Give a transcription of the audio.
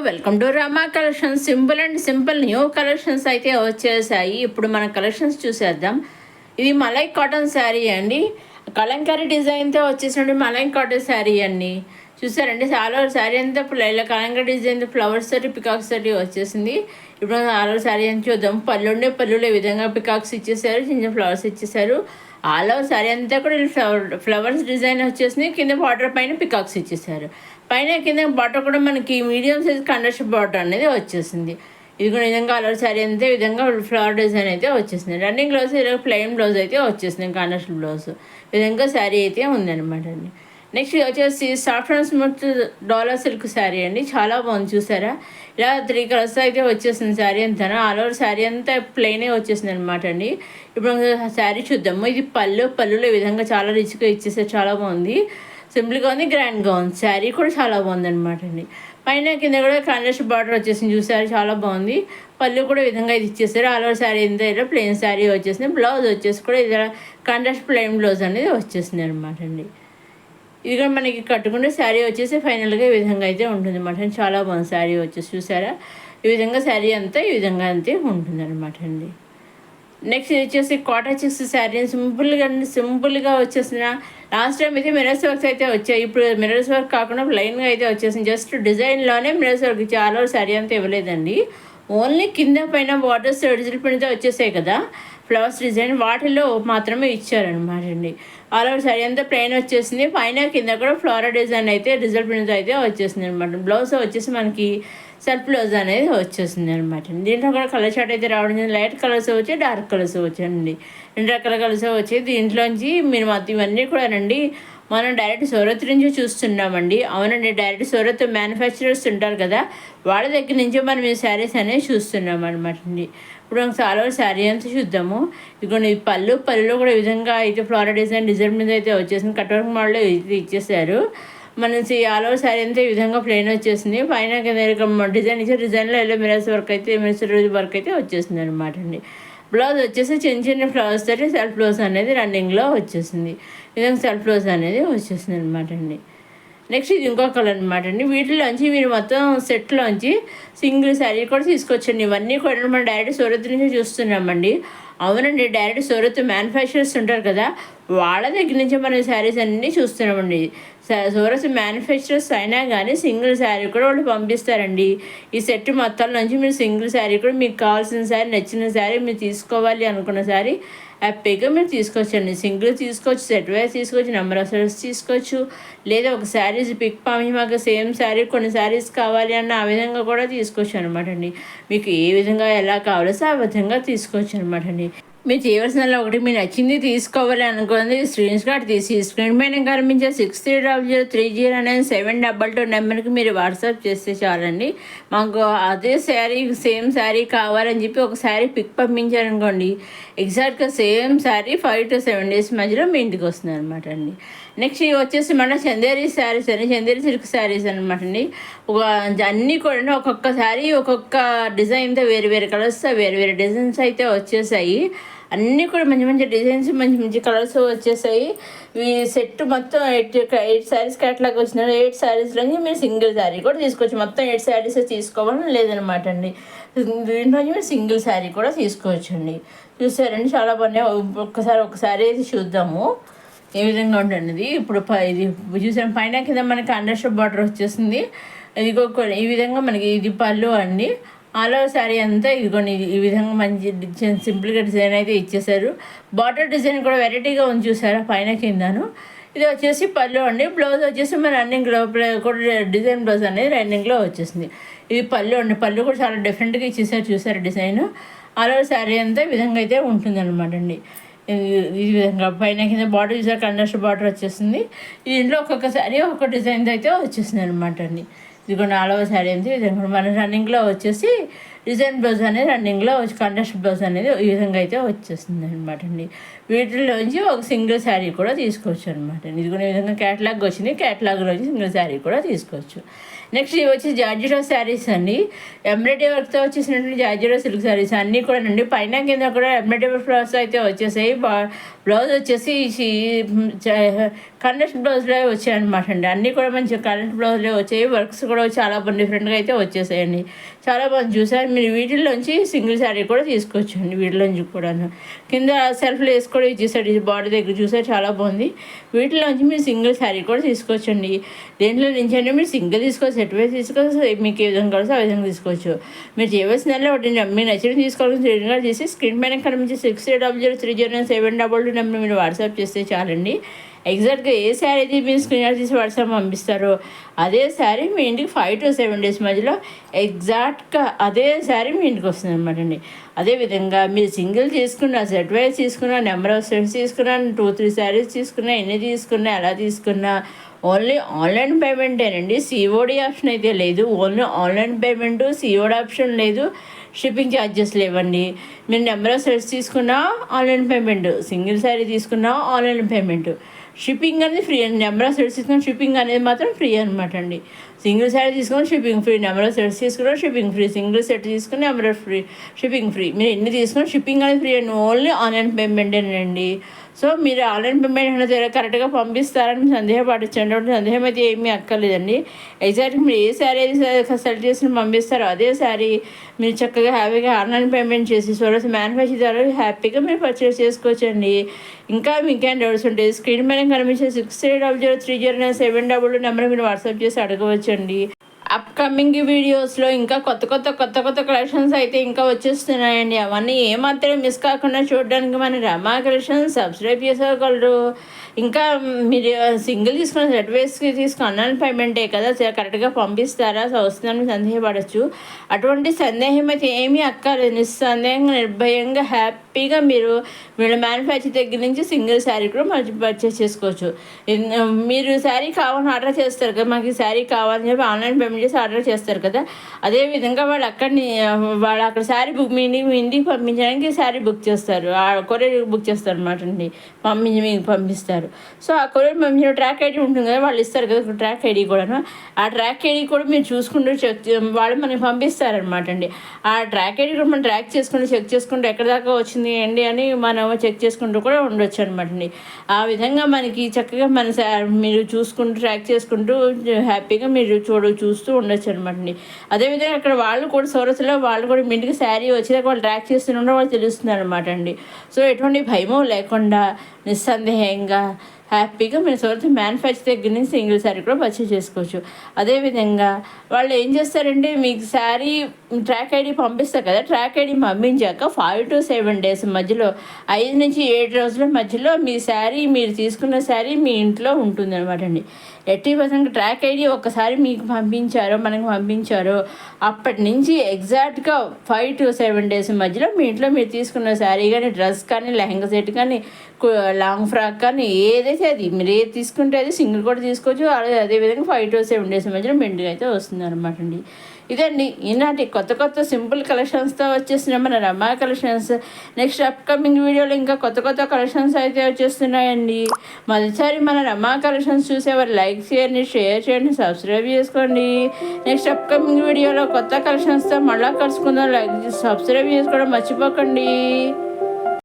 Welcome to Rama collections. Simple and simple new collections అయితే వచ్చేసాయి. ఇప్పుడు మన కలెక్షన్స్ చూసేద్దాం. ఇది మలై కాటన్ శారీ అండి. కలంకారీ డిజైన్తో వచ్చేసినట్టు మలై కాటన్ శారీ అండి. చూసారండి, చాలా శారీ అంతా ఇలా కలంకారీ డిజైన్తో ఫ్లవర్స్ తోటి పికాక్స్ తోటి వచ్చేసింది. ఇప్పుడు ఆల్ ఓవర్ శారీ అని చూద్దాం. పళ్ళులో ఈ విధంగా పికాక్స్ ఇచ్చేసారు, చిన్న ఫ్లవర్స్ ఇచ్చేసారు. ఆల్ ఓవర్ శారీ అంతా కూడా ఫ్లవర్స్ డిజైన్ వచ్చేసింది. కింద బార్డర్ పైన పికాక్స్ ఇచ్చేసారు. పైన కింద బార్డర్ కూడా మనకి మీడియం సైజ్ కండక్షన్ బార్డర్ అనేది వచ్చేసింది. ఇది కూడా విధంగా కలర్ శారీ అంతే విధంగా ఫ్లవర్ డిజైన్ అయితే వచ్చేసింది. రన్నింగ్ బ్లౌజ్ ఇలా ప్లెయిన్ బ్లౌజ్ అయితే వచ్చేసింది, కండక్షన్ బ్లౌజ్ విధంగా శారీ అయితే ఉందన్నమాట అండి. నెక్స్ట్ వచ్చేసి soft and smooth dollar silk sari అండి. చాలా బాగుంది, చూసారా? ఇలా 3 కలర్స్ అయితే వచ్చేసింది శారీ అంతా. ఆల్ ఓవర్ శారీ అంతా ప్లెయినే వచ్చేసింది అనమాట అండి. ఇప్పుడు శారీ చూద్దాము. ఇది పళ్ళులో ఈ విధంగా చాలా రిచ్గా ఇచ్చేసారు, చాలా బాగుంది. సింపుల్గా ఉంది, గ్రాండ్గా ఉంది. శారీ కూడా చాలా బాగుంది అనమాట అండి. పైన కింద కూడా కాంట్రాస్ట్ బార్డర్ వచ్చేసింది, చూసారు? చాలా బాగుంది. పళ్ళు కూడా ఈ విధంగా ఇది ఇచ్చేసారు. ఆల్ ఓవర్ శారీ ఎంత ఇలా ప్లెయిన్ శారీ వచ్చేసింది. బ్లౌజ్ వచ్చేసి కూడా ఇది కాంట్రాస్ట్ ప్లెయిన్ బ్లౌజ్ అనేది వచ్చేసింది అనమాట అండి. ఇది కూడా మనకి కట్టుకుంటే శారీ వచ్చేసి ఫైనల్గా ఈ విధంగా అయితే ఉంటుంది అనమాట. చాలా బాగుంది శారీ వచ్చేసి, చూసారా? ఈ విధంగా శారీ అంతా ఈ విధంగా అంతే ఉంటుంది అనమాట అండి. నెక్స్ట్ వచ్చేసి కాటన్ చిక్స్ శారీ సింపుల్గా వచ్చేసిన. లాస్ట్ టైం అయితే మిరర్స్ వర్క్స్ అయితే వచ్చాయి. ఇప్పుడు మిరర్స్ వర్క్ కాకుండా ప్లెయిన్గా అయితే వచ్చేసింది. జస్ట్ డిజైన్లోనే మిరర్స్ వర్క్ ఇచ్చి ఆల్ ఓవర్ శారీ అంతా ఇవ్వలేదండి. ఓన్లీ కింద పైన బార్డర్స్ డిజిటల్ ప్రింట్తో వచ్చేసాయి కదా, ఫ్లవర్స్ డిజైన్, వాటిల్లో మాత్రమే ఇచ్చారనమాట అండి. ఆల్ ఓవర్ శారీ అంతా ప్లెయిన్ వచ్చేసింది. పైన కింద కూడా ఫ్లోరల్ డిజైన్ అయితే డిజిటల్ ప్రింట్తో అయితే వచ్చేసింది అనమాట. బ్లౌజ్ వచ్చేసి మనకి సెల్ఫ్ బ్లౌజ్ అనేది వచ్చేసింది అనమాట. దీంట్లో కూడా కలర్ షార్ట్ అయితే రావడం, లైట్ కలర్స్ వచ్చి డార్క్ కలర్స్ వచ్చాయండి. 2 రకాల కలర్స్ వచ్చాయి. దీంట్లోంచి మీరు మొత్తం ఇవన్నీ కూడా రండి, మనం డైరెక్ట్ సూరత్ నుంచి చూస్తున్నామండి. అవునండి, డైరెక్ట్ సూరత్ మ్యానుఫ్యాక్చరర్స్ ఉంటారు కదా, వాళ్ళ దగ్గర నుంచి మనం ఈ శారీస్ అనేవి చూస్తున్నాం అనమాట అండి. ఇప్పుడు ఆల్ ఓవర్ శారీ అంతా చూద్దాము. ఇదిగోండి, పళ్ళులో కూడా ఈ విధంగా అయితే ఫ్లోరల్ డిజైన్ మీద అయితే వచ్చేసింది. కట్ వర్క్ మోడల్లో ఇది ఇచ్చేసారు. మనకి ఆల్ ఓవర్ శారీ అంతా ఈ విధంగా ప్లెయిన్ వచ్చేసింది. పైన డిజైన్ ఇచ్చే డిజైన్లో ఎలా మిరర్స్ వర్క్ అయితే వచ్చేసింది అనమాట అండి. బ్లౌజ్ వచ్చేసి చిన్న ఫ్లవర్స్ తోటి సెల్ఫ్ బ్లౌజ్ అనేది రన్నింగ్లో వచ్చేసింది. విధంగా సెల్ఫ్ బ్లౌజ్ అనేది వచ్చేసింది అనమాట అండి. నెక్స్ట్ ఇది ఇంకో కలర్ అనమాట అండి. వీటిలోంచి మీరు మొత్తం సెట్లోంచి సింగిల్ శారీ కూడా తీసుకొచ్చండి. ఇవన్నీ కూడా మనం డైరెక్ట్ సూరత్ నుంచి చూస్తున్నామండి. అవునండి, డైరెక్ట్ సూరత్ మ్యానుఫ్యాక్చరర్స్ ఉంటారు కదా, వాళ్ళ దగ్గర నుంచి మనం శారీస్ అన్నీ చూస్తున్నామండి. సూరత్ మ్యానుఫ్యాక్చరర్స్ అయినా కానీ సింగిల్ శారీ కూడా వాళ్ళు పంపిస్తారండి. ఈ సెట్ మొత్తం నుంచి మీరు సింగిల్ శారీ కూడా మీకు కావాల్సిన శారీ, నచ్చిన శారీ మీరు తీసుకోవాలి అనుకున్న శారీ హ్యాపీగా మీరు తీసుకోవచ్చండి. సింగిల్ తీసుకోవచ్చు, సెట్ వైజ్ తీసుకోవచ్చు, నెంబర్ ఆఫ్ శారీస్ తీసుకోవచ్చు, లేదా ఒక శారీస్ పిక్ పంపి మాకు సేమ్ శారీ కొన్ని శారీస్ కావాలి అన్న ఆ విధంగా కూడా తీసుకోవచ్చు అనమాట అండి. మీకు ఏ విధంగా ఎలా కావాలో ఆ విధంగా తీసుకోవచ్చు అనమాట అండి. మీరు చేయవలసిన ఒకటి మీరు నచ్చింది తీసుకోవాలి అనుకుంది స్క్రీన్ షాట్ తీసి స్క్రీన్ పైన కనిపించే 6300309722 నెంబర్కి మీరు వాట్సాప్ చేస్తే చాలండి. మాకు అదే శారీ సేమ్ శారీ కావాలని చెప్పి ఒక శారీ పిక్ పంపించారనుకోండి, ఎగ్జాక్ట్గా సేమ్ శారీ 5 to 7 days మధ్యలో మీ ఇంటికి వస్తుంది అనమాట అండి. నెక్స్ట్ వచ్చేసి మన చందేరి శారీస్ అని, చందేరి సిల్క్ శారీస్ అనమాట అండి. అన్నీ కూడా ఒక్కొక్క శారీ ఒక్కొక్క డిజైన్తో వేరు కలర్స్ వేరు డిజైన్స్ అయితే వచ్చేసాయి. అన్నీ కూడా మంచి డిజైన్స్, మంచి కలర్స్ వచ్చేసాయి. ఈ సెట్ మొత్తం 8 శారీస్ క్యాటలాగ్ వచ్చిన 8 శారీస్లోంచి మీరు సింగిల్ శారీ కూడా తీసుకోవచ్చు. మొత్తం 8 శారీస్ తీసుకోవాలని లేదనమాట అండి. దీంట్లో మీరు సింగిల్ శారీ కూడా తీసుకోవచ్చు అండి. చూసారండి, చాలా బాగున్నాయి. ఒకసారి అయితే చూద్దాము ఏ విధంగా ఉంటుంది. ఇప్పుడు ఇది చూసాను, పైన కింద మనకి అండర్స్టూడ్ బార్డర్ వచ్చేసింది. ఇది ఈ విధంగా మనకి ఇది పళ్ళు అండి. ఆల్ ఓవర్ శారీ అంతా ఇదిగోండి ఈ విధంగా మంచి సింపుల్గా డిజైన్ అయితే ఇచ్చేసారు. బార్డర్ డిజైన్ కూడా వెరైటీగా ఉంది, చూసారా? పైన కిందను ఇది వచ్చేసి పళ్ళు అండి. బ్లౌజ్ వచ్చేసి మన రన్నింగ్లో కూడా డిజైన్ బ్లౌజ్ అనేది రన్నింగ్లో వచ్చేసింది. ఇది పళ్ళు అండి. పళ్ళు కూడా చాలా డిఫరెంట్గా ఇచ్చేసారు, చూసారు డిజైన్. ఆల్ ఓవర్ శారీ అంతా ఈ విధంగా అయితే ఉంటుంది అనమాట అండి. ఈ విధంగా పైన కింద బార్డర్ చూసారు, కండస్ట్ బార్డర్ వచ్చేసింది. దీంట్లో ఒక్కొక్క శారీ ఒక్కొక్క డిజైన్ అయితే వచ్చేసింది అనమాట అండి. ఇదిగోండి ఆల్ ఓవర్ శారీ అంతే ఈ విధంగా మన రన్నింగ్లో వచ్చేసి డిజైన్ బ్లౌజ్ అనేది రన్నింగ్లో కంట్రాస్ట్ బ్లౌజ్ అనేది ఈ విధంగా అయితే వచ్చేస్తుంది అనమాట అండి. వీటిలోంచి ఒక సింగిల్ శారీ కూడా తీసుకోవచ్చు అనమాట అండి. ఇదిగోండి ఈ విధంగా క్యాటలాగ్ వచ్చింది, క్యాటలాగ్లోంచి సింగిల్ శారీ కూడా తీసుకోవచ్చు. నెక్స్ట్ ఇవి వచ్చి జార్జిరో శారీస్ అండి, ఎంబ్రాయిడరీ వర్క్తో వచ్చేసినటువంటి జార్జిరో సిల్క్ శారీస్ అన్నీ కూడా అండి. పైన కింద కూడా ఎంబ్రాయిడరీ ఫ్లవర్స్ అయితే వచ్చేసాయి. బ్లౌజ్ వచ్చేసి కరెంట్ బ్లౌజ్లో వచ్చాయి అనమాట అండి. అన్నీ కూడా మంచి కరెంట్ బ్లౌజ్లో వచ్చాయి. వర్క్స్ కూడా చాలా డిఫరెంట్గా అయితే వచ్చేసాయండి. చాలా బాగుంది చూసారు. మీరు వీటిల్లోంచి సింగిల్ శారీ కూడా తీసుకోవచ్చు అండి. వీటిలోంచి కూడాను కింద సెల్ఫ్లో వేసి కూడా ఇచ్చేసాడు. ఇది బాడీ దగ్గర చూసారు, చాలా బాగుంది. వీటిలోంచి మీరు సింగిల్ శారీ కూడా తీసుకోవచ్చండి. దేంట్లో నుంచి అంటే మీరు సింగిల్ తీసుకోవచ్చు, సెట్ వైజ్ తీసుకోవచ్చు, మీకు ఏ విధంగా కావాల్సి ఆ విధంగా తీసుకోవచ్చు. మీరు చేయవలసిందల్లా ఒకటి మీరు నచ్చిన తీసుకోవాల్సిన స్క్రీన్గా చేసి స్క్రీన్ పైన కనిపించి 6000300722 నెంబర్ మీరు వాట్సాప్ చేస్తే చాలండి. ఎగ్జాక్ట్గా ఏ శారీ అయితే మీరు స్క్రీన్ తీసి వాట్సాప్ పంపిస్తారో అదే శారీ మీ ఇంటికి 5 to 7 days మధ్యలో ఎగ్జాక్ట్గా అదే శారీ మీ ఇంటికి వస్తుంది అనమాట అండి. అదేవిధంగా మీరు సింగిల్ తీసుకున్న, సెట్ వైజ్ తీసుకున్న, నెంబర్ ఆఫ్ సెట్స్ తీసుకున్నా, 2-3 శారీస్ తీసుకున్నా, ఎన్ని తీసుకున్నా, ఎలా తీసుకున్నా ఓన్లీ ఆన్లైన్ పేమెంటేనండి. సిఓడి ఆప్షన్ అయితే లేదు. Only online payment, COD option లేదు, షిప్పింగ్ ఛార్జెస్ లేవండి. మీరు నెంబర్ ఆఫ్ సెట్స్ తీసుకున్నా ఆన్లైన్ పేమెంట్, సింగిల్ శారీ తీసుకున్నా ఆన్లైన్ పేమెంట్, షిప్పింగ్ అనేది ఫ్రీ అండి. నెంబర్ ఆఫ్ సెట్స్ తీసుకున్న షిప్పింగ్ అనేది మాత్రం ఫ్రీ అనమాట అండి. సింగిల్ శారీ తీసుకుని shipping free, number of sets తీసుకున్నా షిప్పింగ్ ఫ్రీ, సింగిల్ సెట్ తీసుకుని number of free, shipping free. మీరు ఎన్ని తీసుకున్నా షిప్పింగ్ అనేది ఫ్రీ అండి. ఓన్లీ ఆన్లైన్ పేమెంటేనండి. సో మీరు ఆన్లైన్ పేమెంట్ అనేది కరెక్ట్గా పంపిస్తారని సందేహపడచ్చండి. అప్పుడు సందేహం అయితే ఏమీ అక్కర్లేదండి. ఎగ్జాక్ట్గా మీరు ఏ శారీ అయితే సెలెక్ట్ చేసి పంపిస్తారో అదే శారీ మీరు చక్కగా హ్యాపీగా ఆన్లైన్ పేమెంట్ చేసి సోరస్ మ్యానుఫ్యాక్చర్ ద్వారా హ్యాపీగా మీరు పర్చేస్ చేసుకోవచ్చండి. ఇంకా మీకేం డౌట్స్ ఉంటాయి స్క్రీన్ పైన కనిపించే 6000300722 నెంబర్ మీరు వాట్సాప్ చేసి అడగవచ్చండి. అప్కమింగ్ వీడియోస్లో ఇంకా కొత్త కలెక్షన్స్ అయితే ఇంకా వచ్చేస్తున్నాయండి. అవన్నీ ఏమాత్రం మిస్ కాకుండా చూడడానికి మన రమా కలెక్షన్స్ సబ్స్క్రైబ్ చేసుకోగలరు. ఇంకా మీరు సింగిల్ తీసుకున్న సెట్ వేస్కి తీసుకున్న ఆన్లైన్ పేమెంటే కదా, కరెక్ట్గా పంపిస్తారా వస్తుందని సందేహపడచ్చు. అటువంటి సందేహం అయితే ఏమీ అక్కర్లేదు. నిస్సందేహంగా నిర్భయంగా హ్యాపీగా మీరు వీళ్ళ మ్యానుఫ్యాక్చర్ దగ్గర నుంచి సింగిల్ శారీ కూడా పర్చేస్ చేసుకోవచ్చు. మీరు శారీ కావాలని ఆర్డర్ చేస్తారు కదా, మాకు ఈ శారీ కావాలని చెప్పి ఆన్లైన్ పేమెంట్ చేసి ఆర్డర్ చేస్తారు కదా, అదేవిధంగా వాళ్ళు అక్కడ శారీ బుక్ మీ ఇంటికి పంపించడానికి శారీ బుక్ చేస్తారు, కొరియర్ బుక్ చేస్తారు అనమాట అండి. మీకు పంపిస్తారు. సో ఆ కొరియర్ పంపించిన ట్రాక్ ఐడి ఉంటుంది కదా, వాళ్ళు ఇస్తారు కదా ట్రాక్ ఐడి కూడాను. ఆ ట్రాక్ ఐడి కూడా మీరు చూసుకుంటూ వాళ్ళు మనకి పంపిస్తారనమాట అండి. ఆ ట్రాక్ ఐడి కూడా మనం ట్రాక్ చేసుకుంటూ చెక్ చేసుకుంటూ ఎక్కడి దాకా వచ్చింది ఏంటి అని మనం చెక్ చేసుకుంటూ కూడా ఉండొచ్చు అనమాట అండి. ఆ విధంగా మనకి చక్కగా మీరు చూసుకుంటూ ట్రాక్ చేసుకుంటూ హ్యాపీగా మీరు చూస్తూ ఉండొచ్చు అనమాట అండి. అదేవిధంగా అక్కడ వాళ్ళు కూడా సోరస్లో వాళ్ళు కూడా మీ ఇంటికి శారీ వచ్చేదాకా వాళ్ళు ట్రాక్ చేస్తుంటే వాళ్ళు తెలుస్తుంది అనమాట అండి. సో ఎటువంటి భయమో లేకుండా నిస్సందేహంగా హ్యాపీగా మీరు సోరస్ మ్యానుఫ్యాక్చర్ దగ్గర నుంచి సింగిల్ శారీ కూడా పర్చేస్ చేసుకోవచ్చు. అదేవిధంగా వాళ్ళు ఏం చేస్తారంటే మీకు శారీ ట్రాక్ ఐడి పంపిస్తారు కదా, ట్రాక్ ఐడి పంపించాక 5 to 7 days మధ్యలో 5 నుంచి 7 రోజుల మధ్యలో మీ శారీ మీరు తీసుకున్న శారీ మీ ఇంట్లో ఉంటుంది అనమాట అండి. 80% ట్రాక్ ఐడి ఒక్కసారి మీకు మనకు పంపించారో అప్పటి నుంచి ఎగ్జాక్ట్గా 5 to 7 days మధ్యలో మీ ఇంట్లో మీరు తీసుకున్న శారీ కానీ, డ్రెస్ కానీ, లెహంగా సెట్ కానీ, లాంగ్ ఫ్రాక్ కానీ ఏదైతే అది మీరు ఏది తీసుకుంటే అది సింగిల్ కూడా తీసుకోవచ్చు. అదేవిధంగా 5 to 7 days మధ్యలో మెండుగా అయితే వస్తుంది అనమాట అండి. ఇదండి ఈనాటి కొత్త సింపుల్ కలెక్షన్స్తో వచ్చేసిన మన రమా కలెక్షన్స్. నెక్స్ట్ అప్కమింగ్ వీడియోలో ఇంకా కొత్త కలెక్షన్స్ అయితే వచ్చేస్తున్నాయండి. మొదటిసారి మన రమా కలెక్షన్స్ చూసేవారు లైక్ చేయండి, షేర్ చేయండి, సబ్స్క్రైబ్ చేసుకోండి. నెక్స్ట్ అప్కమింగ్ వీడియోలో కొత్త కలెక్షన్స్తో మళ్ళీ కలుసుకుందాం. లైక్ సబ్స్క్రైబ్ చేసుకోవడం మర్చిపోకండి.